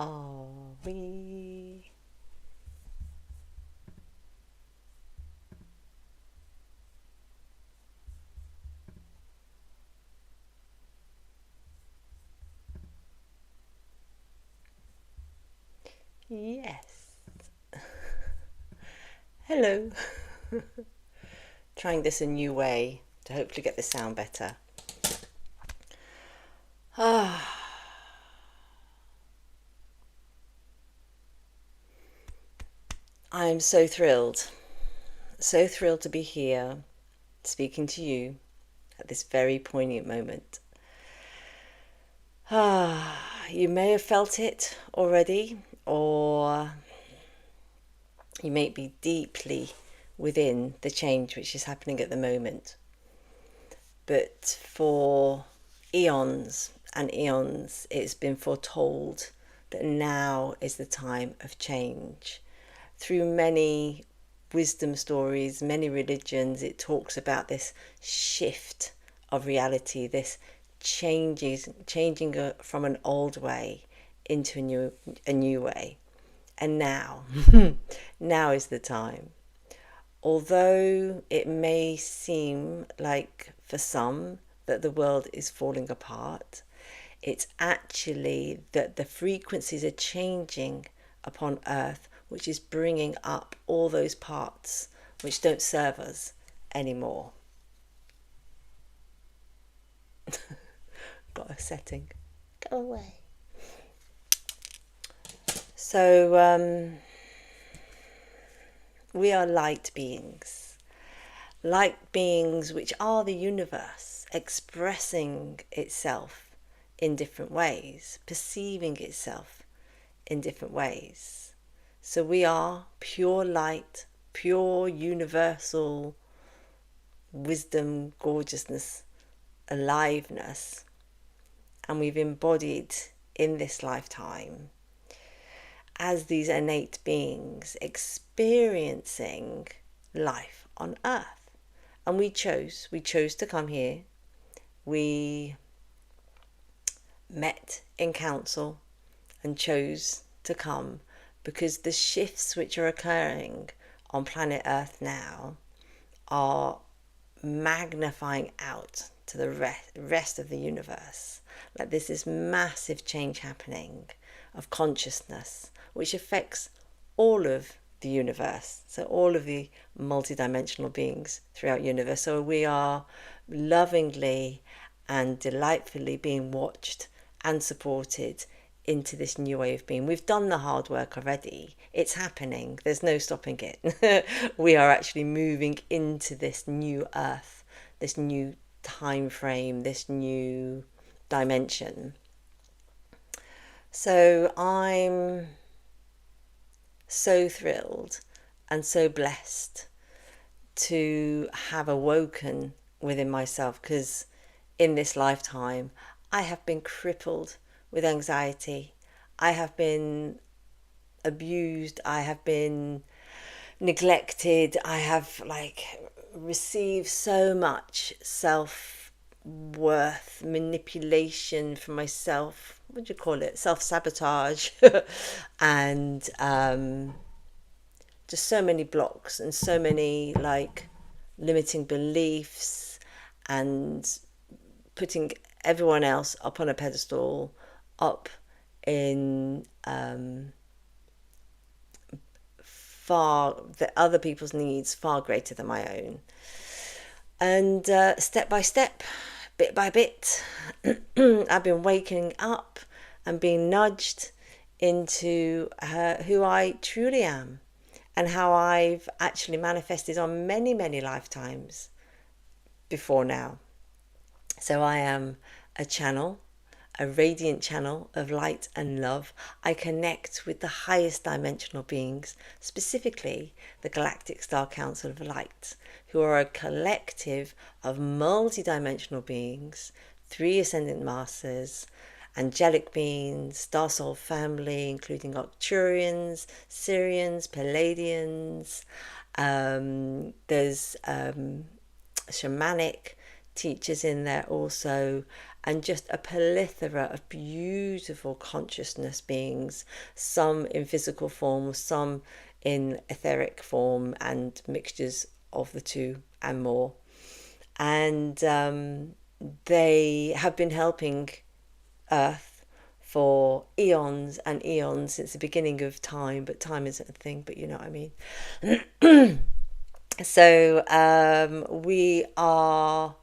are we? Yes. Hello. Trying this a new way to hopefully get the sound better. Ah, I am so thrilled to be here speaking to you at this very poignant moment. You may have felt it already, or you may be deeply within the change which is happening at the moment. But for eons and eons, it's been foretold that now is the time of change. Through many wisdom stories, many religions, it talks about this shift of reality, this changing from an old way into a new way. And now, now is the time. Although it may seem like for some that the world is falling apart, it's actually that the frequencies are changing upon Earth, which is bringing up all those parts which don't serve us anymore. Got a setting. Go away. So, we are light beings which are the universe expressing itself in different ways, perceiving itself in different ways. So we are pure light, pure universal wisdom, gorgeousness, aliveness, and we've embodied in this lifetime as these innate beings experiencing life on earth. And we chose to come here. We met in council and chose to come because the shifts which are occurring on planet Earth now are magnifying out to the rest of the universe. Like there's this massive change happening of consciousness which affects all of the universe, so all of the multidimensional beings throughout the universe. So we are lovingly and delightfully being watched and supported into this new way of being. We've done the hard work already. It's happening. There's no stopping it. We are actually moving into this new earth, this new time frame, this new dimension. So I'm so thrilled and so blessed to have awoken within myself, because in this lifetime I have been crippled with anxiety. I have been abused. I have been neglected. I have received so much self-worth manipulation from myself. What do you call it? Self-sabotage. And just so many blocks and so many limiting beliefs and putting everyone else up on a pedestal, up in far the other people's needs far greater than my own. And step by step, bit by bit, I've been waking up and being nudged into who I truly am and how I've actually manifested on many, many lifetimes before now. So I am a channel, a radiant channel of light and love. I connect with the highest dimensional beings, specifically the Galactic Star Council of Light, who are a collective of multidimensional beings, 3 ascendant masters, angelic beings, star soul family, including Arcturians, Syrians, Palladians. There's shamanic teachers in there also, and just a plethora of beautiful consciousness beings, some in physical form, some in etheric form, and mixtures of the two and more. And they have been helping Earth for eons and eons, since the beginning of time, but time isn't a thing, but you know what I mean. So we are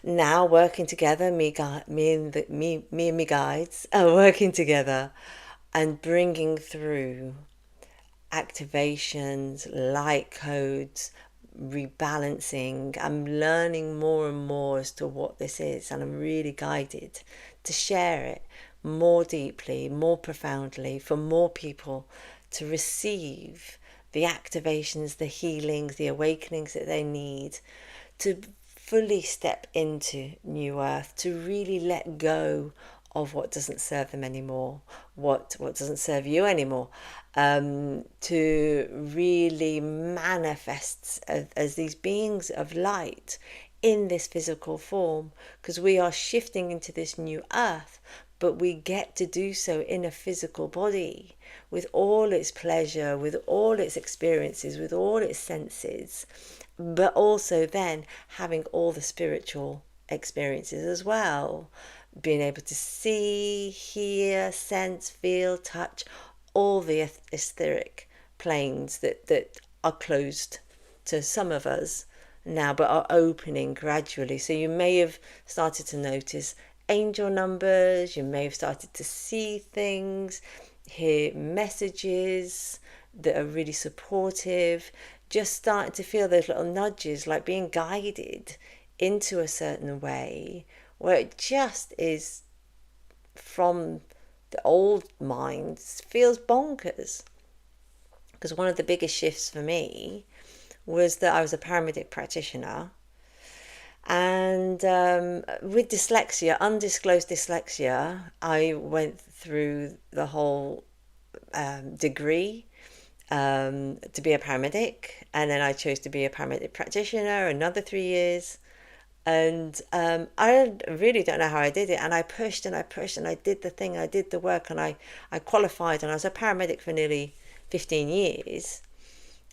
now working together. Me and me guides are working together and bringing through activations, light codes, rebalancing. I'm learning more and more as to what this is, and I'm really guided to share it more deeply, more profoundly, for more people to receive the activations, the healings, the awakenings that they need to fully step into New Earth, to really let go of what doesn't serve them anymore, what doesn't serve you anymore, to really manifest as these beings of light in this physical form, because we are shifting into this new Earth, but we get to do so in a physical body with all its pleasure, with all its experiences, with all its senses, but also then having all the spiritual experiences as well, being able to see, hear, sense, feel, touch, all the etheric planes that are closed to some of us now, but are opening gradually. So you may have started to notice angel numbers, you may have started to see things, hear messages that are really supportive, just starting to feel those little nudges, like being guided into a certain way, where it just is from the old mind feels bonkers. Because one of the biggest shifts for me was that I was a paramedic practitioner, and with dyslexia, undisclosed dyslexia, I went through the whole degree to be a paramedic, and then I chose to be a paramedic practitioner another 3 years. And I really don't know how I did it. And I pushed and I pushed and I did the thing, I did the work, and I qualified, and I was a paramedic for nearly 15 years.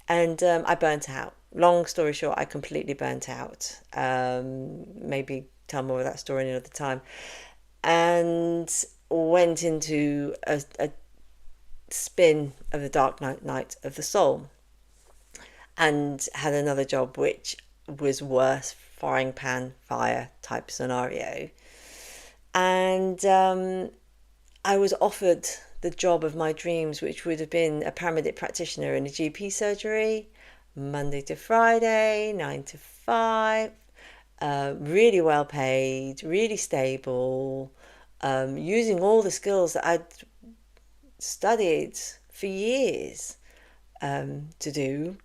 And I burnt out. Long story short, I completely burnt out. Maybe tell more of that story another time. And went into a spin of the dark night of the soul, and had another job which was worse, frying pan fire type scenario. And I was offered the job of my dreams, which would have been a paramedic practitioner in a GP surgery, Monday to Friday, 9 to 5, really well paid, really stable, using all the skills that I'd studied for years to do.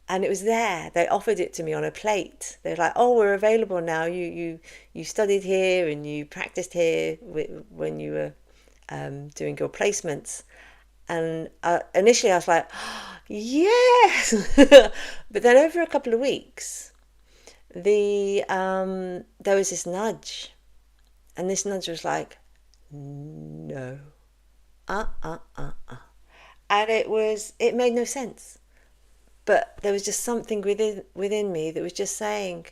And it was there. They offered it to me on a plate. They're like, "Oh, we're available now. You studied here and you practiced here when you were doing your placements." And initially I was like, oh, yes. But then over a couple of weeks, there was this nudge. And this nudge was like, no. And it made no sense. But there was just something within me that was just saying,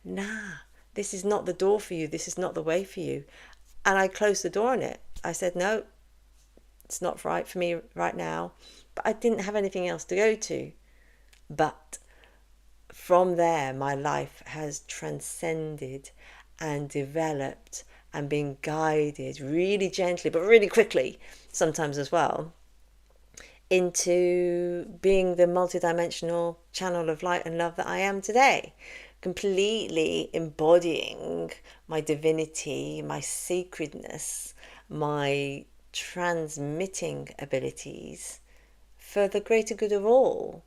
nah, this is not the door for you. This is not the way for you. And I closed the door on it. I said, no, it's not right for me right now. But I didn't have anything else to go to. But from there, my life has transcended and developed and been guided really gently, but really quickly sometimes as well, into being the multidimensional channel of light and love that I am today, completely embodying my divinity, my sacredness, my transmitting abilities for the greater good of all.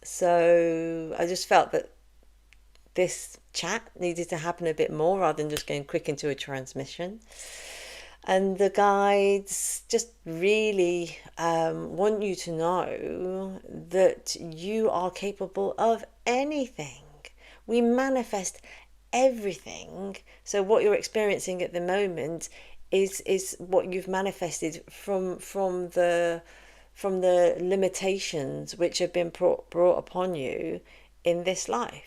So I just felt that this chat needed to happen a bit more rather than just going quick into a transmission. And the guides just really want you to know that you are capable of anything. We manifest everything. So what you're experiencing at the moment is what you've manifested from the limitations which have been brought upon you in this life.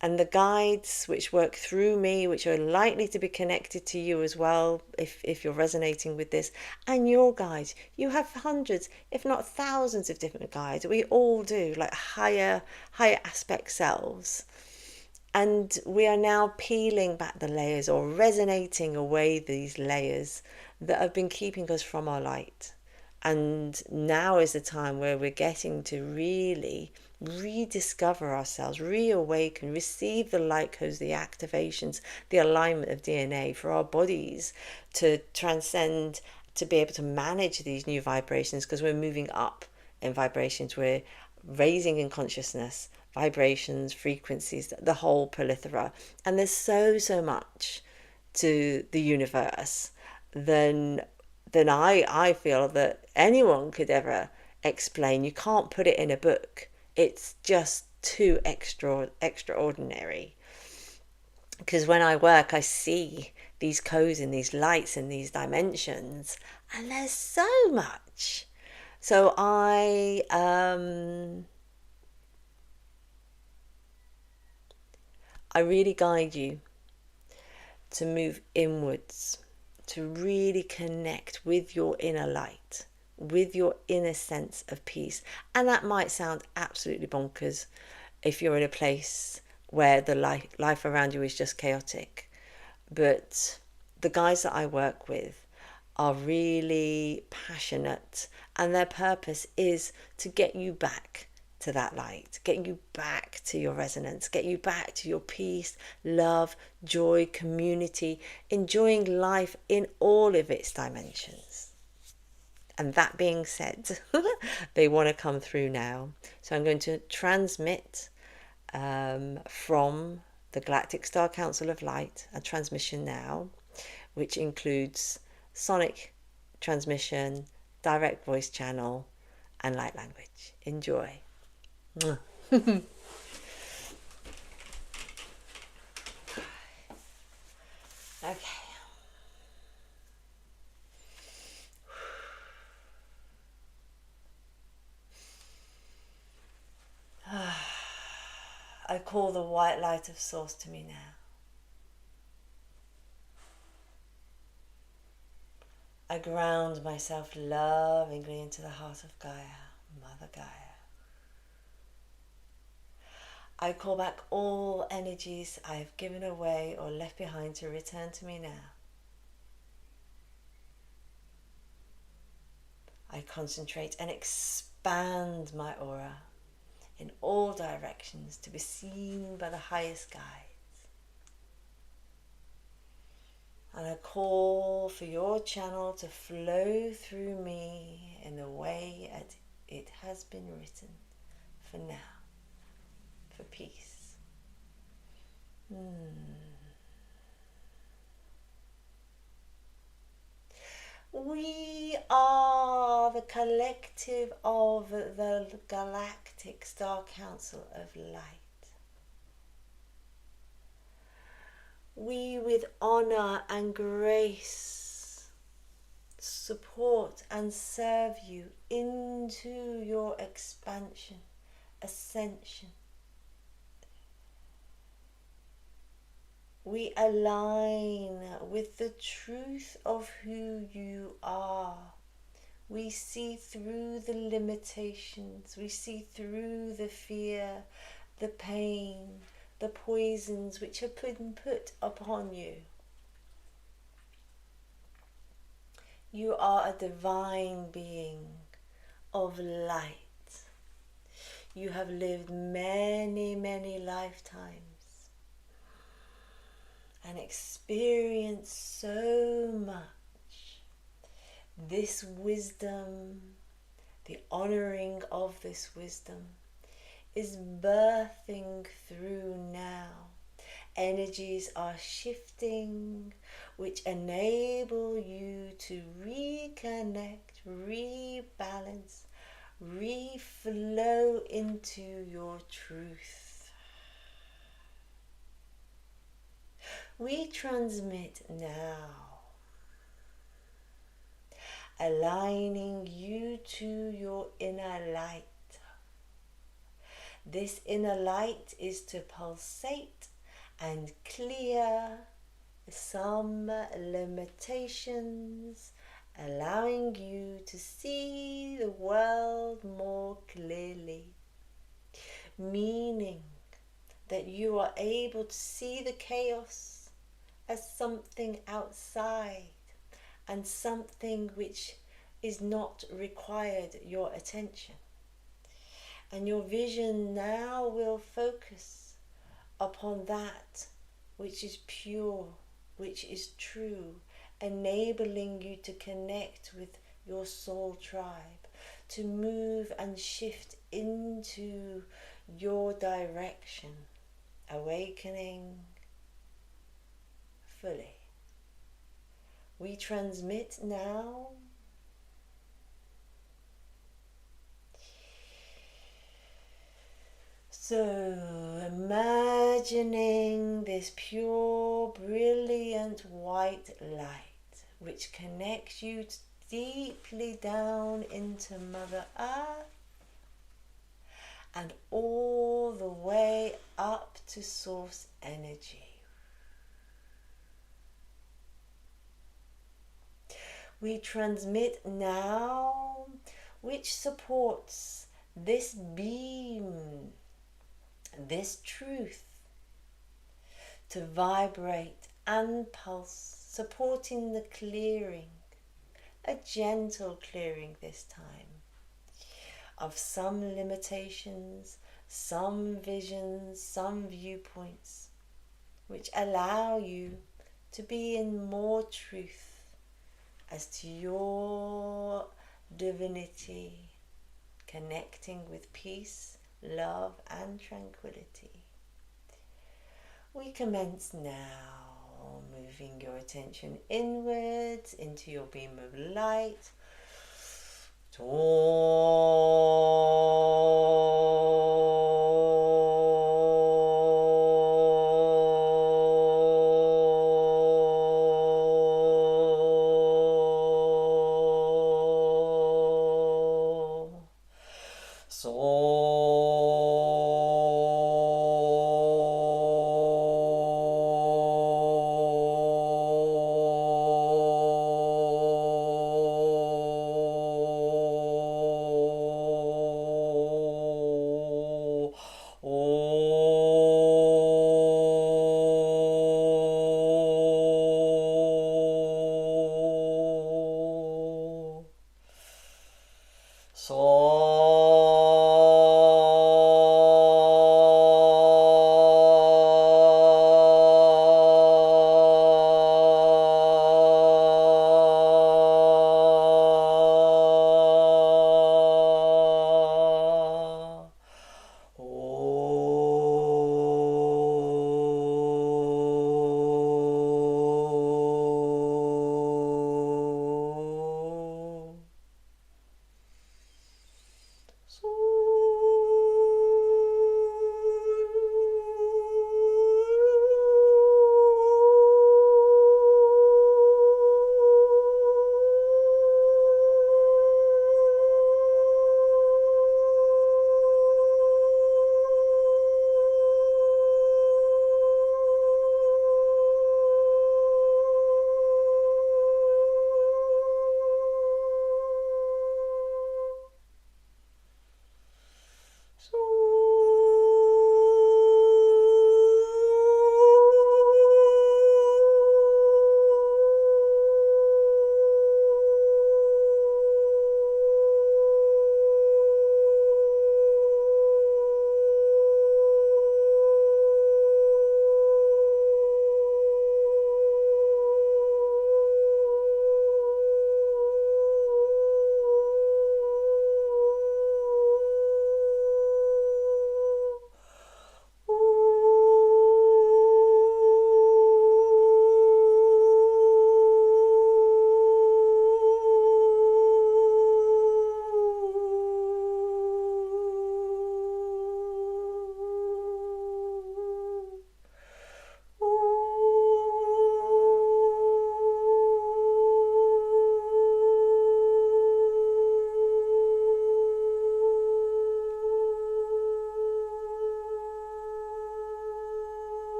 And the guides which work through me, which are likely to be connected to you as well, if you're resonating with this, and your guides. You have hundreds, if not thousands of different guides. We all do, like higher aspect selves. And we are now peeling back the layers, or resonating away these layers that have been keeping us from our light. And now is the time where we're getting to really rediscover ourselves, reawaken, receive the light codes, the activations, the alignment of DNA for our bodies to transcend, to be able to manage these new vibrations, because we're moving up in vibrations, we're raising in consciousness, vibrations, frequencies, the whole plethora. And there's so much to the universe than I feel that anyone could ever explain. You can't put it in a book. It's just too extraordinary. Because when I work, I see these codes and these lights and these dimensions, and there's so much. So I really guide you to move inwards, to really connect with your inner light, with your inner sense of peace. And that might sound absolutely bonkers if you're in a place where the life around you is just chaotic. But the guys that I work with are really passionate, and their purpose is to get you back to that light, get you back to your resonance, get you back to your peace, love, joy, community, enjoying life in all of its dimensions. And that being said, they want to come through now. So I'm going to transmit from the Galactic Star Council of Light, a transmission now, which includes sonic transmission, direct voice channel, and light language. Enjoy. Okay. I call the white light of Source to me now. I ground myself lovingly into the heart of Gaia, Mother Gaia. I call back all energies I have given away or left behind to return to me now. I concentrate and expand my aura in all directions to be seen by the highest guides. And I call for your channel to flow through me in the way it has been written for now, for peace. We are the collective of the Galactic Star Council of Light. We, with honor and grace, support and serve you into your expansion, ascension. We align with the truth of who you are. We see through the limitations. We see through the fear, the pain, the poisons which have been put upon you. You are a divine being of light. You have lived many, many lifetimes and experienced so much. This wisdom, the honoring of this wisdom, is birthing through now. Energies are shifting, which enable you to reconnect, rebalance, reflow into your truth. We transmit now, aligning you to your inner light. This inner light is to pulsate and clear some limitations, allowing you to see the world more clearly, meaning that you are able to see the chaos as something outside and something which is not required your attention. And your vision now will focus upon that which is pure, which is true, enabling you to connect with your soul tribe, to move and shift into your direction, awakening fully. We transmit now. So, imagining this pure, brilliant white light which connects you deeply down into Mother Earth and all the way up to source energy. We transmit now, which supports this beam, this truth, to vibrate and pulse, supporting the clearing, a gentle clearing this time, of some limitations, some visions, some viewpoints, which allow you to be in more truth as to your divinity, connecting with peace, love and tranquility. We commence now, moving your attention inwards into your beam of light.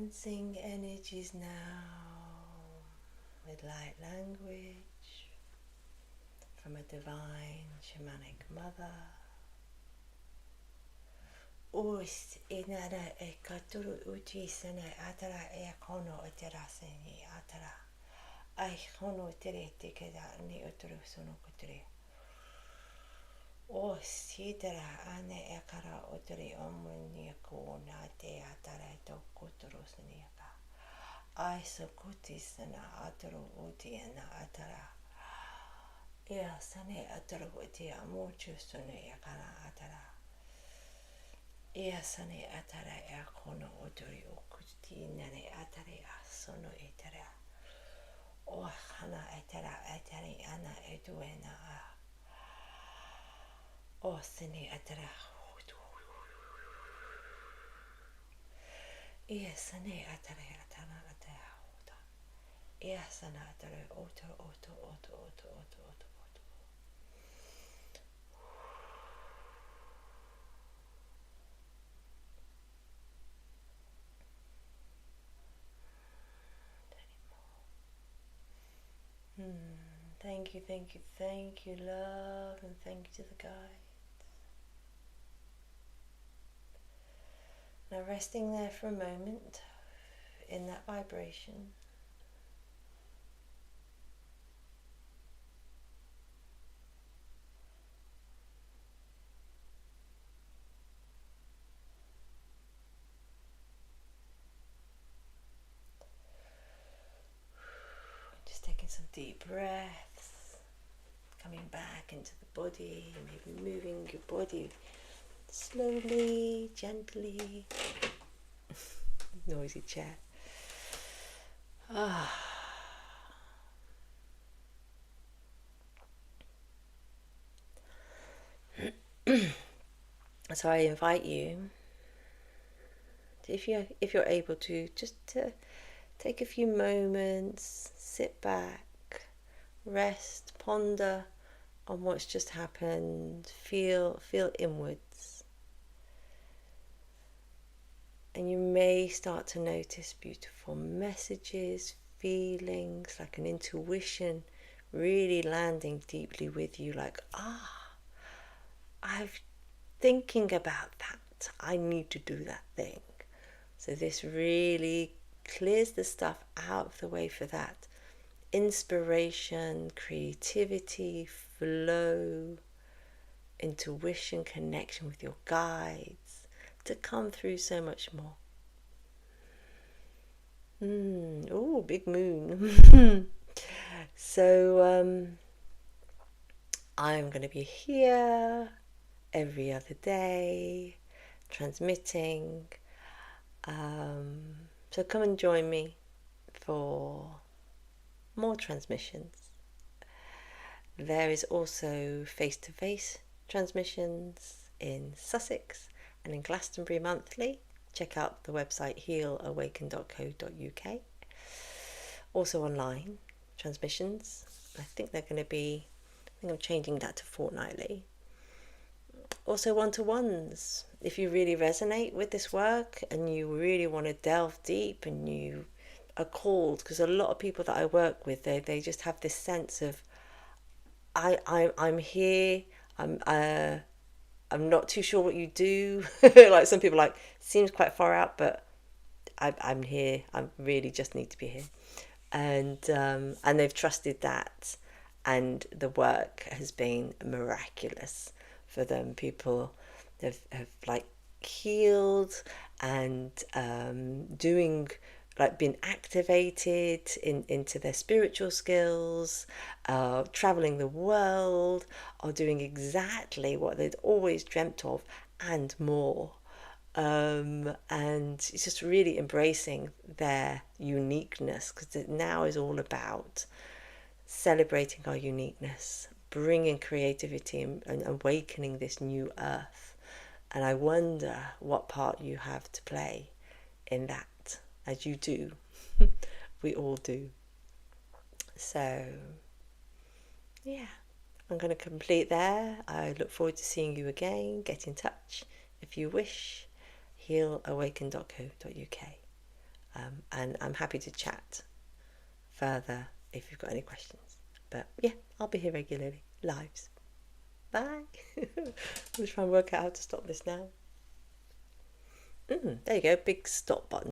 balancing energies now with light language from a divine shamanic mother. Us inara e katuru uti sene atara e kono o te raseni atara. Ai kono tere te keda ni uturu sono kutere. O sidera ane e kara uturi omuni ko na te atara e to kuturu seniaka. Ai so kuti sana aturu uti na atara. Ia sane aturu uti amuchu sone e kara atara. Ia sane atara e kono uturi o kuti nane atara a sono e tera. O hana e tera e teri ana e duena a. O sene atara. Ia sane atara atara atara. Ia sana atara oto. Thank you, love, and thank you to the guide. Now resting there for a moment in that vibration. Just taking some deep breaths, coming back into the body, maybe moving your body slowly, gently. Noisy chair. So I invite you, if you're able to, just to take a few moments, sit back, rest, ponder on what's just happened, feel inwards. And you may start to notice beautiful messages, feelings, like an intuition really landing deeply with you, like, I'm thinking about that. I need to do that thing. So this really clears the stuff out of the way for that. Inspiration, creativity, flow, intuition, connection with your guides to come through so much more. Oh, big moon. So I'm going to be here every other day, transmitting. So come and join me for more transmissions. There is also face-to-face transmissions in Sussex and in Glastonbury monthly. Check out the website healawaken.co.uk. Also online transmissions. I think I'm changing that to fortnightly. Also one-to-ones. If you really resonate with this work and you really want to delve deep and you are called, because a lot of people that I work with, they just have this sense of I'm here, I'm not too sure what you do. Like some people, like, seems quite far out, but I'm here. I really just need to be here, and they've trusted that, and the work has been miraculous for them. People have like healed and doing, like, been activated into their spiritual skills, traveling the world, or doing exactly what they'd always dreamt of and more. And it's just really embracing their uniqueness, because it now is all about celebrating our uniqueness, bringing creativity and awakening this new earth. And I wonder what part you have to play in that, as you do. We all do. So, yeah, I'm going to complete there. I look forward to seeing you again. Get in touch if you wish. healawaken.co.uk. And I'm happy to chat further if you've got any questions. But yeah, I'll be here regularly, lives. Bye. I'm trying to work out how to stop this now. There you go, big stop button.